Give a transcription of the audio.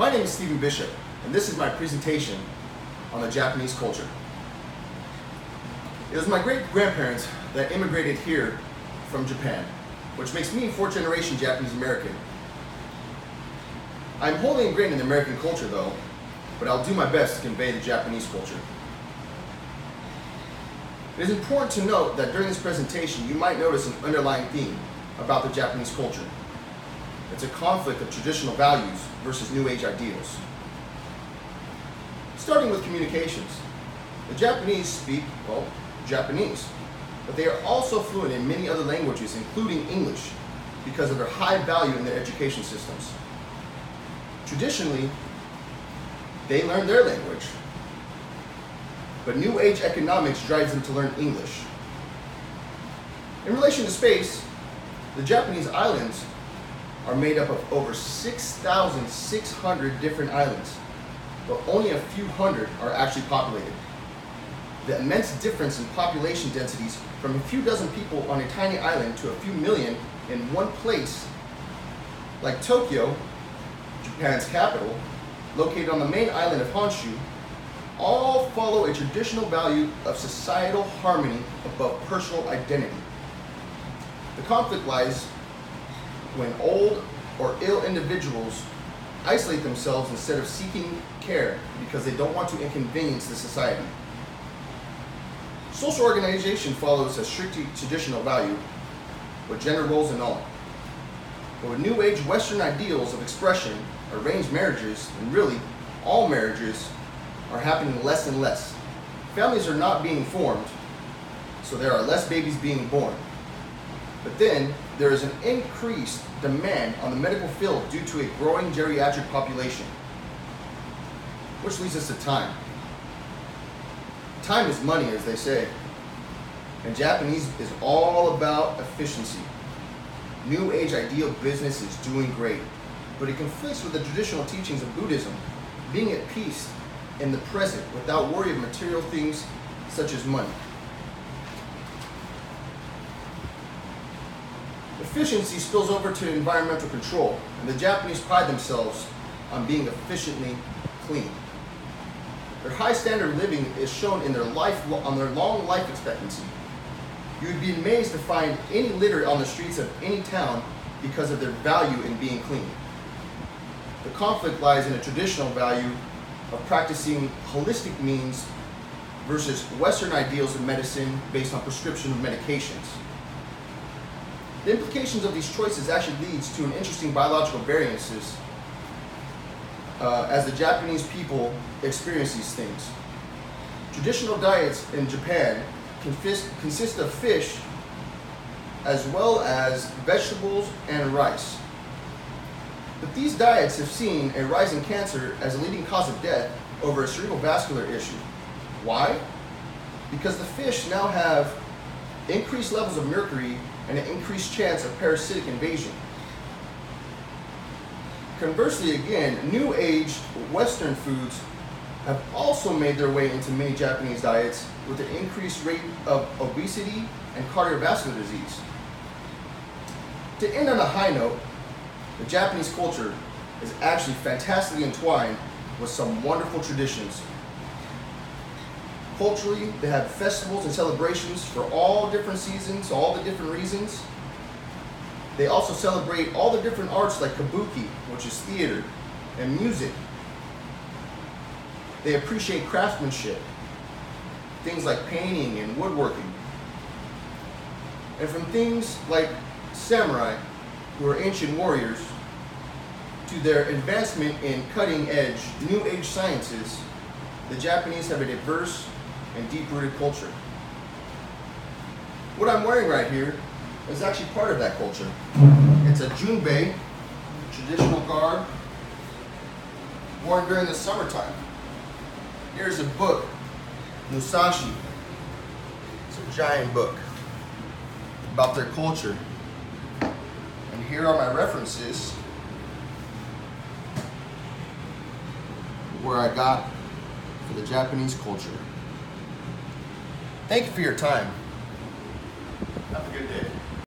My name is Stephen Bishop, and this is my presentation on the Japanese culture. It was my great-grandparents that immigrated here from Japan, which makes me fourth-generation Japanese American. I'm wholly ingrained in the American culture though, but I'll do my best to convey the Japanese culture. It is important to note that during this presentation you might notice an underlying theme about the Japanese culture. It's a conflict of traditional values versus New Age ideals. Starting with communications, the Japanese speak, well, Japanese, but they are also fluent in many other languages, including English, because of their high value in their education systems. Traditionally, they learn their language, but New Age economics drives them to learn English. In relation to space, the Japanese islands are made up of over 6,600 different islands, but only a few hundred are actually populated. The immense difference in population densities from a few dozen people on a tiny island to a few million in one place, like Tokyo, Japan's capital, located on the main island of Honshu, all follow a traditional value of societal harmony above personal identity. The conflict lies when old or ill individuals isolate themselves instead of seeking care because they don't want to inconvenience the society. Social organization follows a strictly traditional value, with gender roles and all. But with New Age Western ideals of expression, arranged marriages, and really all marriages are happening less and less. Families are not being formed, so there are less babies being born. But then there is an increased demand on the medical field due to a growing geriatric population. Which leads us to time. Time is money, as they say. And Japanese is all about efficiency. New Age ideal business is doing great, but it conflicts with the traditional teachings of Buddhism, being at peace in the present without worry of material things such as money. Efficiency spills over to environmental control, and the Japanese pride themselves on being efficiently clean. Their high standard of living is shown in their long life expectancy. You would be amazed to find any litter on the streets of any town because of their value in being clean. The conflict lies in a traditional value of practicing holistic means versus Western ideals of medicine based on prescription of medications. The implications of these choices actually leads to an interesting biological variances as the Japanese people experience these things. Traditional diets in Japan consist of fish as well as vegetables and rice. But these diets have seen a rise in cancer as a leading cause of death over a cerebrovascular issue. Why? Because the fish now have increased levels of mercury and an increased chance of parasitic invasion. Conversely again, New Age Western foods have also made their way into many Japanese diets with an increased rate of obesity and cardiovascular disease. To end on a high note, the Japanese culture is actually fantastically entwined with some wonderful traditions. Culturally, they have festivals and celebrations for all different seasons, all the different reasons. They also celebrate all the different arts like kabuki, which is theater, and music. They appreciate craftsmanship, things like painting and woodworking. And from things like samurai, who are ancient warriors, to their advancement in cutting-edge New Age sciences, the Japanese have a diverse and deep-rooted culture. What I'm wearing right here is actually part of that culture. It's a junbei, traditional garb, worn during the summertime. Here's a book, Musashi. It's a giant book about their culture. And here are my references where I got for the Japanese culture. Thank you for your time. Have a good day.